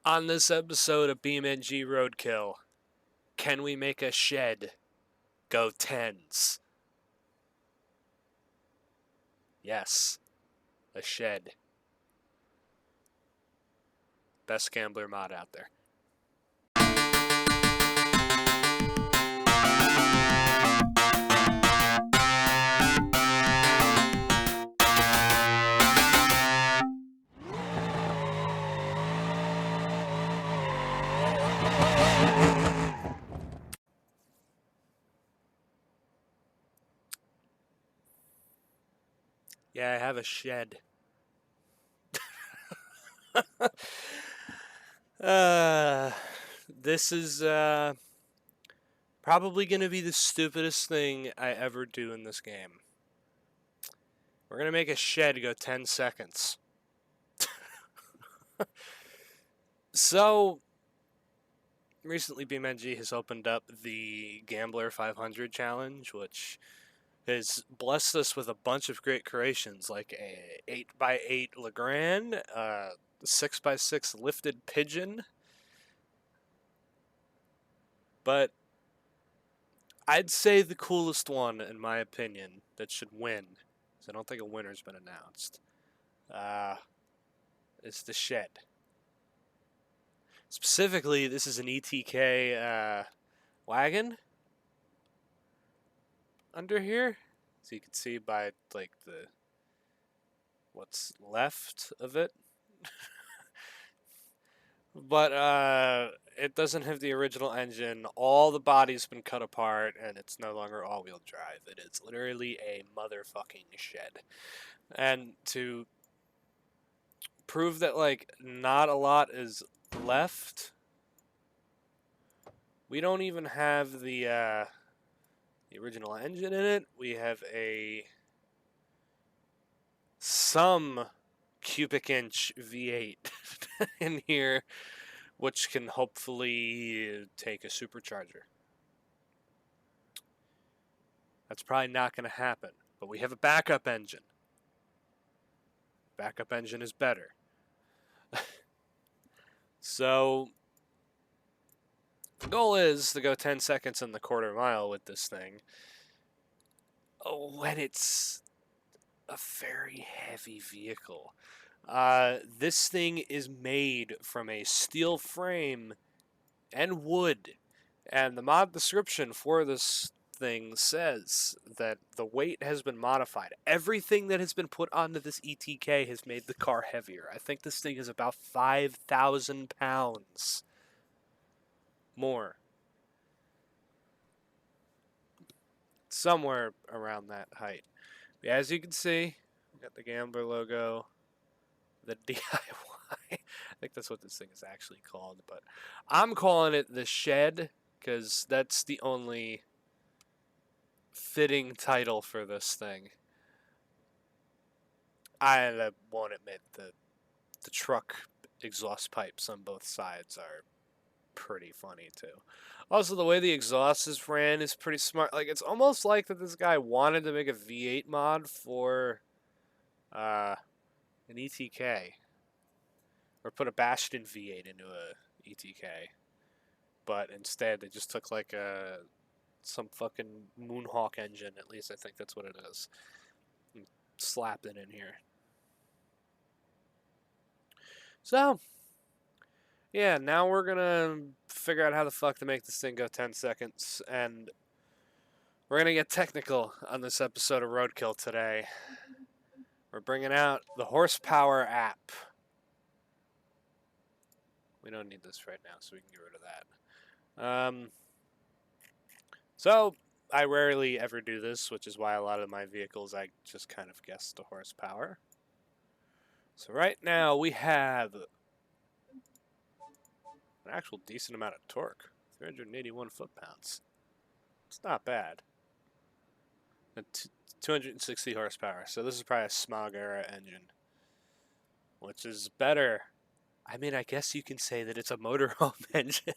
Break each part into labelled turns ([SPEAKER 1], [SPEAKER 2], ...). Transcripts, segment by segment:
[SPEAKER 1] On this episode of BeamNG Roadkill, can we make a shed go 10's? Yes, a shed. Best gambler mod out there. Yeah, I have a shed. This is probably going to be the stupidest thing I ever do in this game. We're going to make a shed go 10 seconds. So, recently BeamNG has opened up the Gambler 500 challenge, which has blessed us with a bunch of great creations, like a 8x8 Legrand, 6x6 lifted pigeon. But I'd say the coolest one, in my opinion, that should win, because I don't think a winner's been announced, is the shed. Specifically, this is an ETK wagon under here, so you can see by like what's left of it. But it doesn't have the original engine. All the body's been cut apart, and it's no longer all-wheel drive. It is literally a motherfucking shed. And to prove that, like, not a lot is left, we don't even have the original engine in it. We have some cubic inch V8 in here, which can hopefully take a supercharger. That's probably not going to happen, but we have a backup engine. Backup engine is better. So the goal is to go 10 seconds in the quarter mile with this thing when it's a very heavy vehicle. This thing is made from a steel frame and wood, and the mod description for this thing says that the weight has been modified. Everything that has been put onto this ETK has made the car heavier. I think this thing is about 5,000 pounds more. Somewhere around that height. But as you can see, we got the Gambler logo, the DIY. I think that's what this thing is actually called, but I'm calling it the Shed because that's the only fitting title for this thing. I won't admit the truck exhaust pipes on both sides are pretty funny too. Also, the way the exhaust is ran is pretty smart. Like, it's almost like that this guy wanted to make a V8 mod for an ETK, or put a Bastion V8 into a ETK, but instead they just took like some fucking Moonhawk engine. At least I think that's what it is. And slapped it in here. So, yeah, now we're gonna figure out how the fuck to make this thing go 10 seconds, and we're gonna get technical on this episode of Roadkill today. We're bringing out the horsepower app. We don't need this right now, so we can get rid of that. So, I rarely ever do this, which is why a lot of my vehicles I just kind of guess the horsepower. So right now we have an actual decent amount of torque, 381 foot-pounds. It's not bad. And 260 horsepower, so this is probably a Smog-era engine, which is better. I mean, I guess you can say that it's a motorhome engine.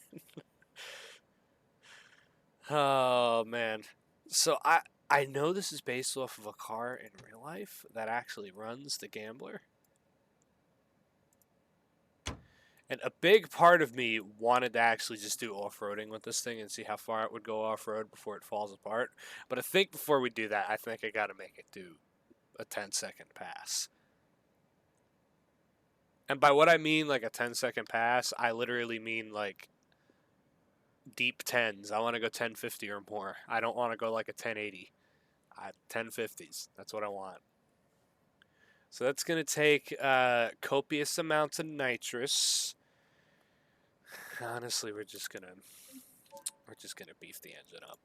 [SPEAKER 1] Oh, man. So I know this is based off of a car in real life that actually runs the Gambler. And a big part of me wanted to actually just do off-roading with this thing and see how far it would go off-road before it falls apart. But I think before we do that, I think I got to make it do a 10-second pass. And by what I mean, like a 10-second pass, I literally mean like deep 10s. I want to go 1050 or more. I don't want to go like a 1080. 1050s. That's what I want. So that's going to take copious amounts of nitrous. Honestly, we're just gonna beef the engine up.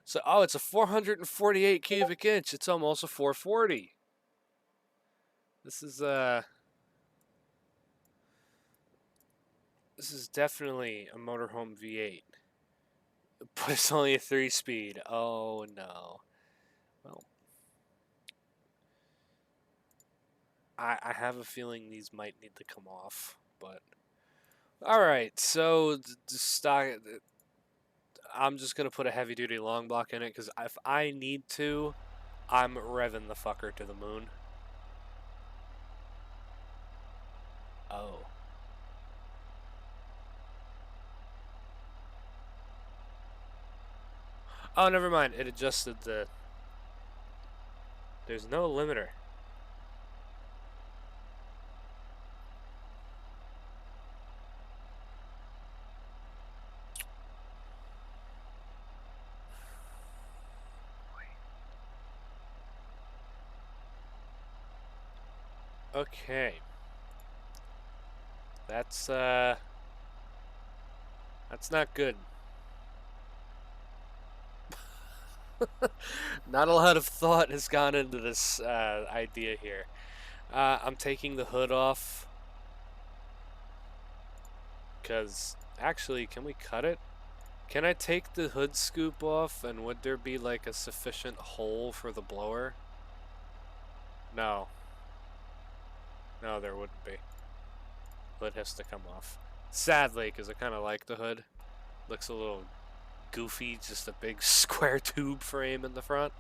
[SPEAKER 1] So, oh, it's a 448 cubic inch. It's almost a 440. This is definitely a motorhome V8. But it's only a 3-speed. Oh no. Well, I have a feeling these might need to come off, but all right. So the stock. I'm just gonna put a heavy duty long block in it because if I need to, I'm revving the fucker to the moon. Oh. Oh, never mind. It adjusted the. There's no limiter. Okay. That's not good. Not a lot of thought has gone into this idea here. I'm taking the hood off. Because, actually, can we cut it? Can I take the hood scoop off, and would there be, like, a sufficient hole for the blower? No. No, there wouldn't be. Hood has to come off. Sadly, because I kind of like the hood. Looks a little goofy, just a big square tube frame in the front.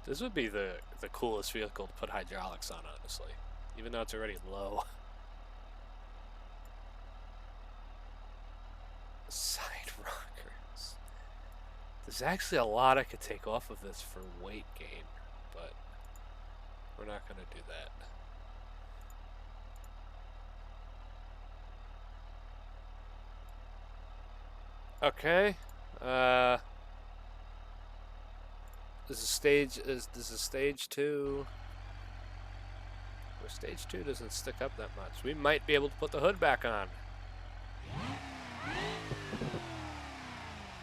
[SPEAKER 1] This would be the coolest vehicle to put hydraulics on, honestly. Even though it's already low. Side rockers. There's actually a lot I could take off of this for weight gain, but we're not going to do that. Okay. This is stage 2. Where stage 2 doesn't stick up that much. We might be able to put the hood back on.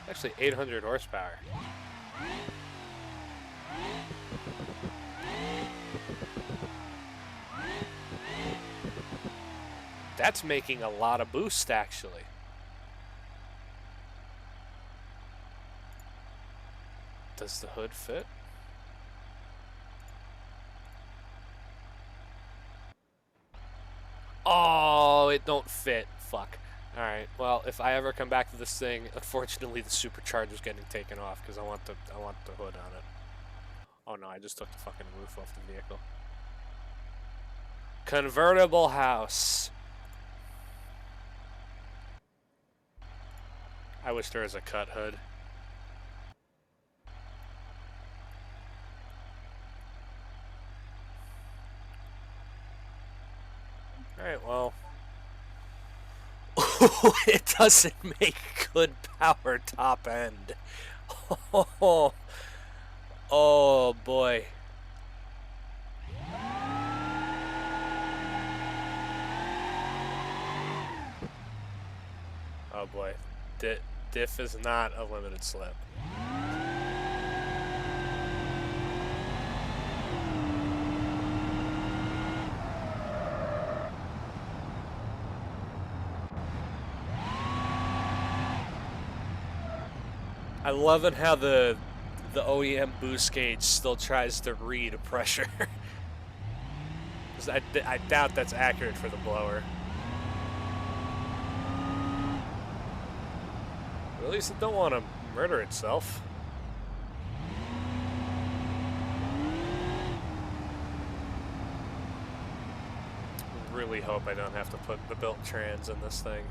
[SPEAKER 1] Actually, 800 horsepower. That's making a lot of boost, actually. Does the hood fit? Oh, it don't fit. Fuck. Alright, well, if I ever come back to this thing, unfortunately the supercharger's getting taken off because I want the hood on it. Oh no, I just took the fucking roof off the vehicle. Convertible house. I wish there was a cut hood. Alright, well. It doesn't make good power top end. Oh, oh boy. Oh boy. Diff is not a limited slip. I love it how the OEM boost gauge still tries to read a pressure. I doubt that's accurate for the blower. Or at least it don't want to murder itself. really hope I don't have to put the built trans in this thing.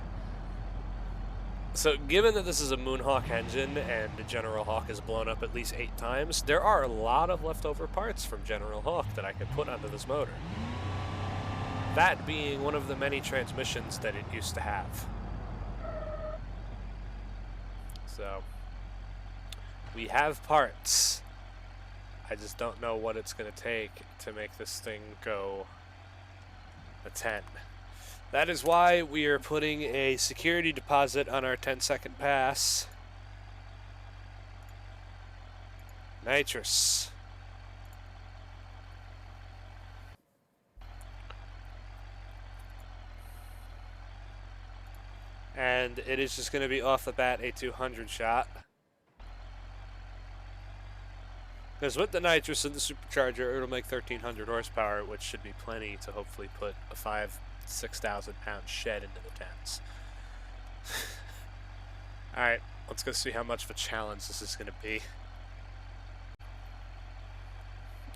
[SPEAKER 1] So given that this is a Moonhawk engine and General Hawk is blown up at least 8 times, there are a lot of leftover parts from General Hawk that I could put onto this motor. That being one of the many transmissions that it used to have. So, we have parts. I just don't know what it's going to take to make this thing go a 10. That is why we are putting a security deposit on our 10-second pass. Nitrous. And it is just going to be off the bat a 200 shot. Because with the nitrous and the supercharger, it'll make 1,300 horsepower, which should be plenty to hopefully put a 6,000 pound shed into the 10s. Alright, let's go see how much of a challenge this is going to be.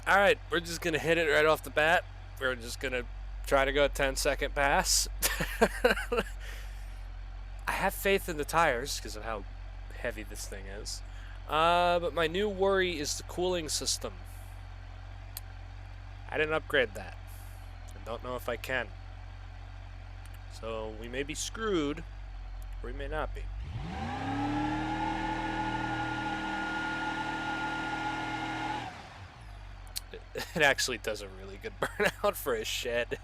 [SPEAKER 1] Alright, we're just going to hit it right off the bat. We're just going to try to go a 10-second pass. I have faith in the tires because of how heavy this thing is. But my new worry is the cooling system. I didn't upgrade that. I don't know if I can. So we may be screwed, or we may not be. It actually does a really good burnout for a shed.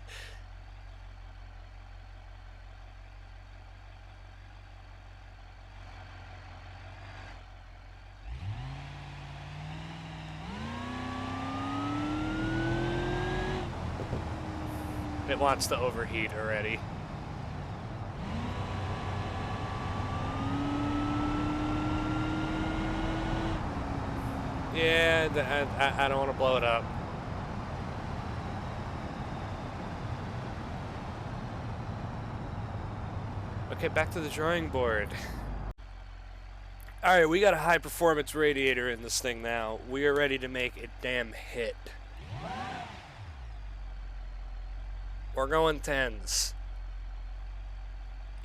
[SPEAKER 1] It wants to overheat already. Yeah, I don't want to blow it up. Okay, back to the drawing board. Alright, we got a high performance radiator in this thing now. We are ready to make a damn hit. We're going 10s.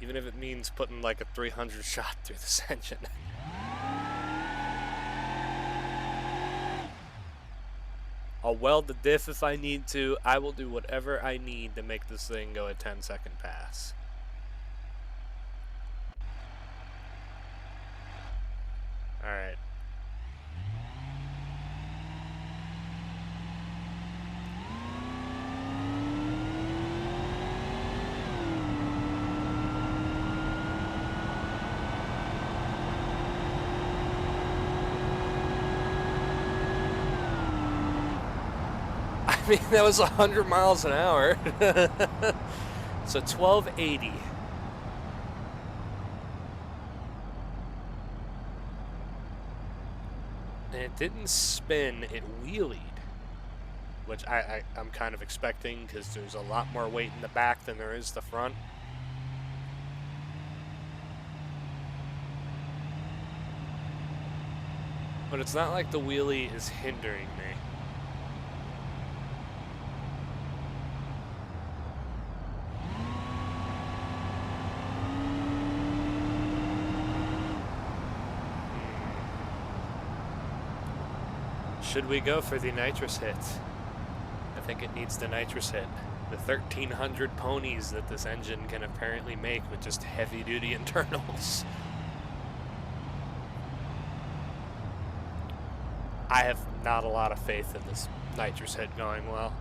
[SPEAKER 1] Even if it means putting like a 300 shot through this engine. I'll weld the diff if I need to. I will do whatever I need to make this thing go a 10-second pass. Alright. I mean, that was 100 miles an hour. So 1280. And it didn't spin, it wheelied. Which I'm kind of expecting because there's a lot more weight in the back than there is the front. But it's not like the wheelie is hindering me. Should we go for the nitrous hit? I think it needs the nitrous hit. The 1,300 ponies that this engine can apparently make with just heavy-duty internals. I have not a lot of faith in this nitrous hit going well.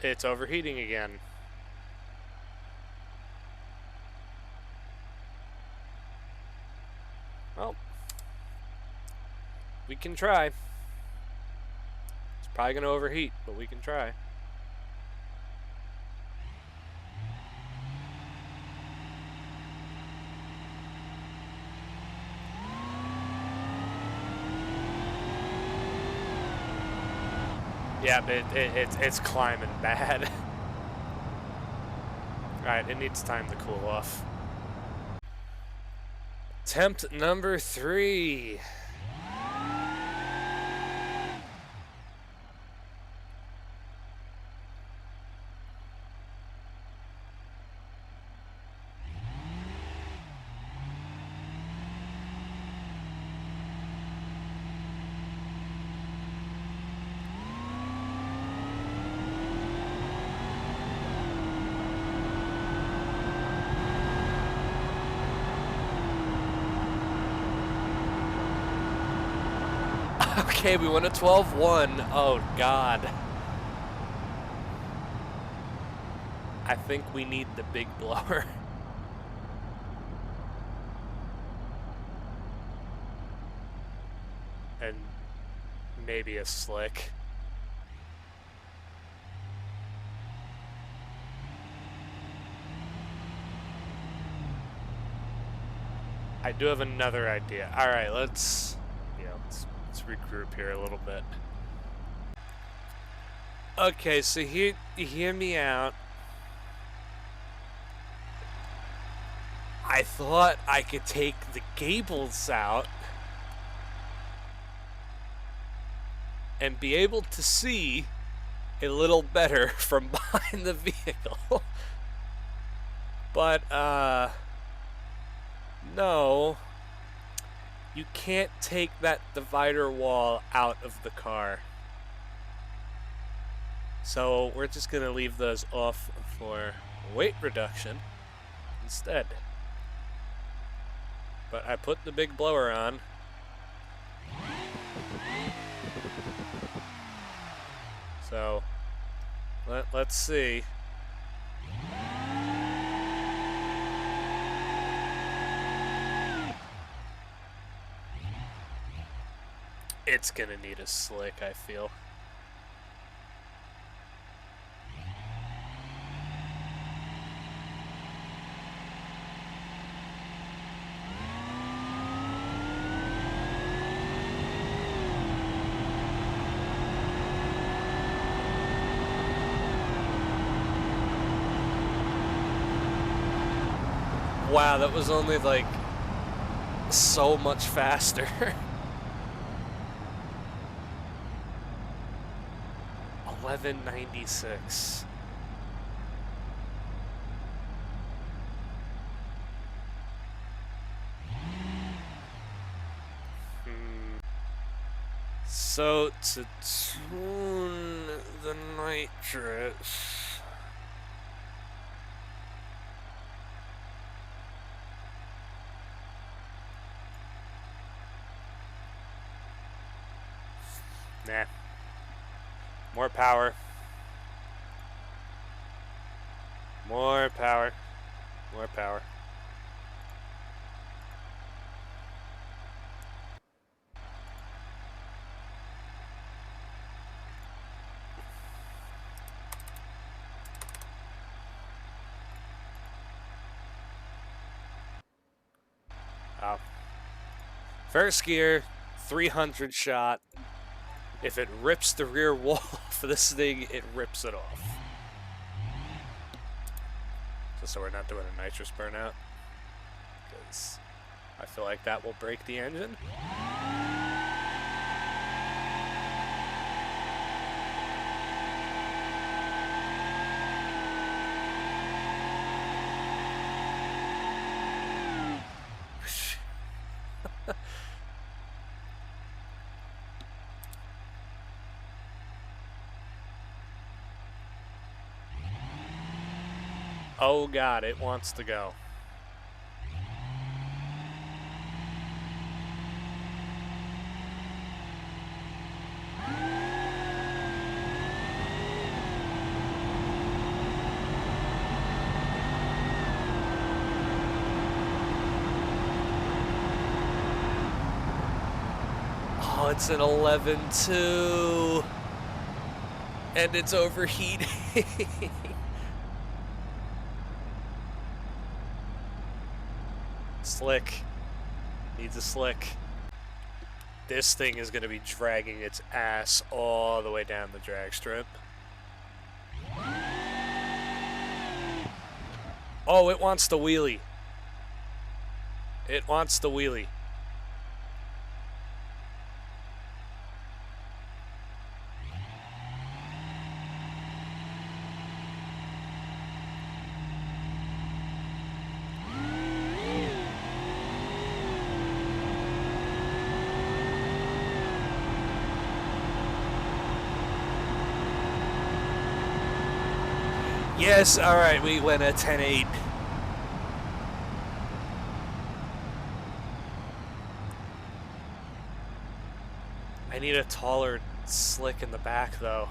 [SPEAKER 1] It's overheating again. Well, we can try. It's probably going to overheat, but we can try. Yeah, but it's climbing bad. Alright, it needs time to cool off. Attempt number 3. Okay, we won a 12-1. Oh, God. I think we need the big blower. And maybe a slick. I do have another idea. All right, let's regroup here a little bit. Okay, so hear me out. I thought I could take the gables out and be able to see a little better from behind the vehicle. But, no. You can't take that divider wall out of the car. So we're just gonna leave those off for weight reduction instead. But I put the big blower on. So let's see. It's gonna need a slick, I feel. Wow, that was only like so much faster. 1196. So to tune the nitrous. Nah. More power. More power. More power. Oh. First gear, 300 shot. If it rips the rear wall for this thing, it rips it off. Just so we're not doing a nitrous burnout, because I feel like that will break the engine. Oh God, it wants to go. Oh, it's an 11.2. And it's overheating. Slick. Needs a slick. This thing is going to be dragging its ass all the way down the drag strip. Oh, it wants the wheelie. It wants the wheelie. Yes, alright, we went at 10-8. I need a taller slick in the back, though.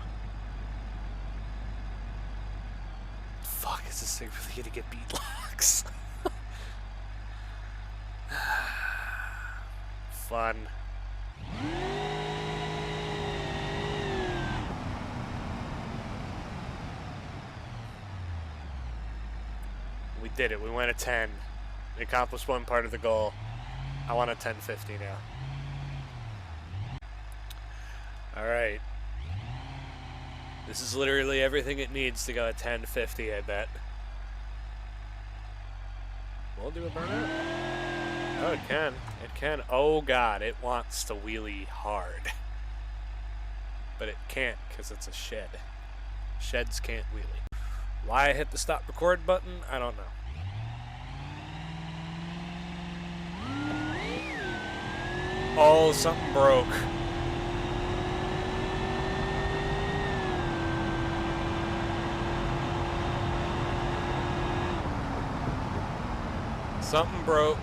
[SPEAKER 1] Fuck, is this thing really gonna get beat locks? Fun. We did it. We went a 10. We accomplished one part of the goal. I want a 1050 now. Alright. This is literally everything it needs to go at 1050, I bet. We'll do a burnout? Oh, it can. It can. Oh god, it wants to wheelie hard. But it can't because it's a shed. Sheds can't wheelie. Why I hit the stop record button, I don't know. Oh, something broke. Something broke.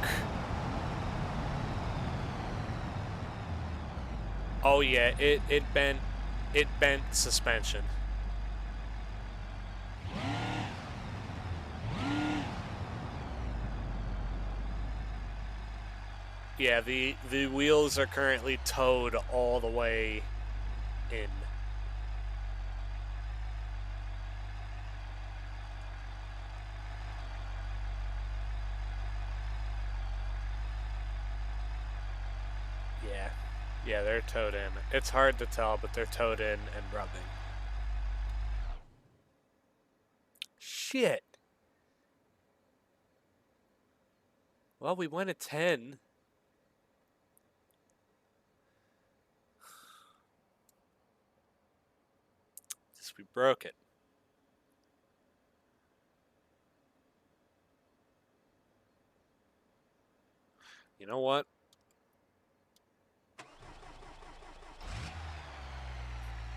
[SPEAKER 1] Oh yeah, it bent suspension. Yeah, the wheels are currently towed all the way in. Yeah, they're towed in. It's hard to tell, but they're towed in and rubbing. Shit. Well, we went at 10. Just we broke it. You know what?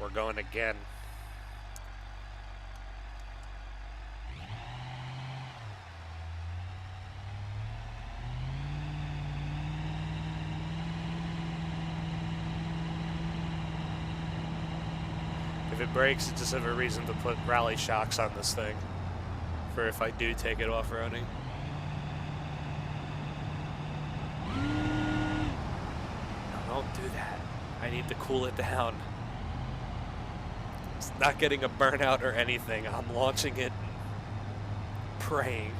[SPEAKER 1] We're going again. If it breaks, I just have a reason to put rally shocks on this thing for if I do take it off-roading. No, don't do that. I need to cool it down. It's not getting a burnout or anything. I'm launching it, praying.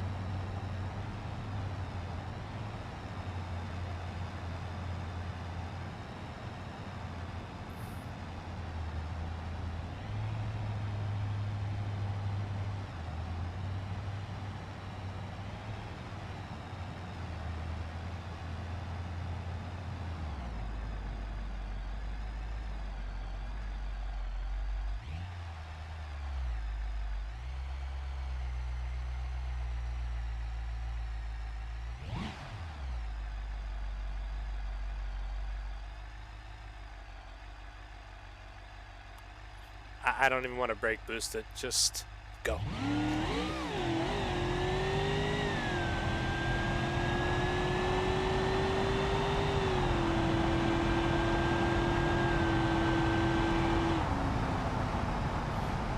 [SPEAKER 1] I don't even want to brake boost it. Just go.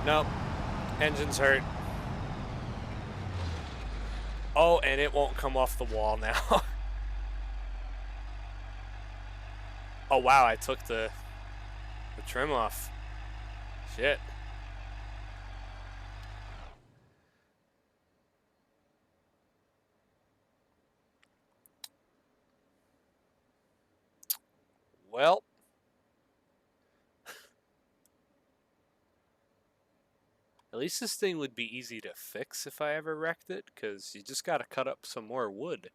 [SPEAKER 1] Nope. Engine's hurt. Oh, and it won't come off the wall now. Oh wow, I took the trim off. Shit. Well, at least this thing would be easy to fix if I ever wrecked it, because you just got to cut up some more wood.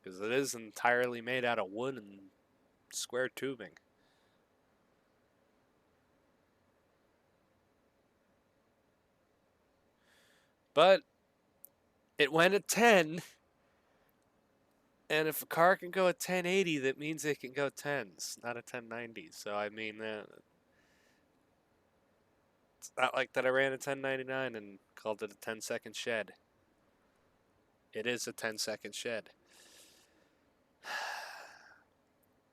[SPEAKER 1] Because it is entirely made out of wood and square tubing. But it went at 10, and if a car can go at 1080, that means it can go 10s, not a 1090. So, I mean, it's not like that I ran a 1099 and called it a 10-second shed. It is a 10-second shed.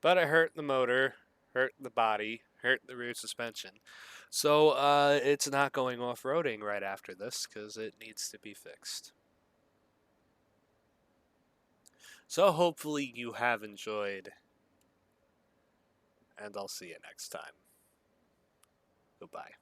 [SPEAKER 1] But it hurt the motor, hurt the body, hurt the rear suspension. So it's not going off-roading right after this because it needs to be fixed. So hopefully you have enjoyed, and I'll see you next time. Goodbye.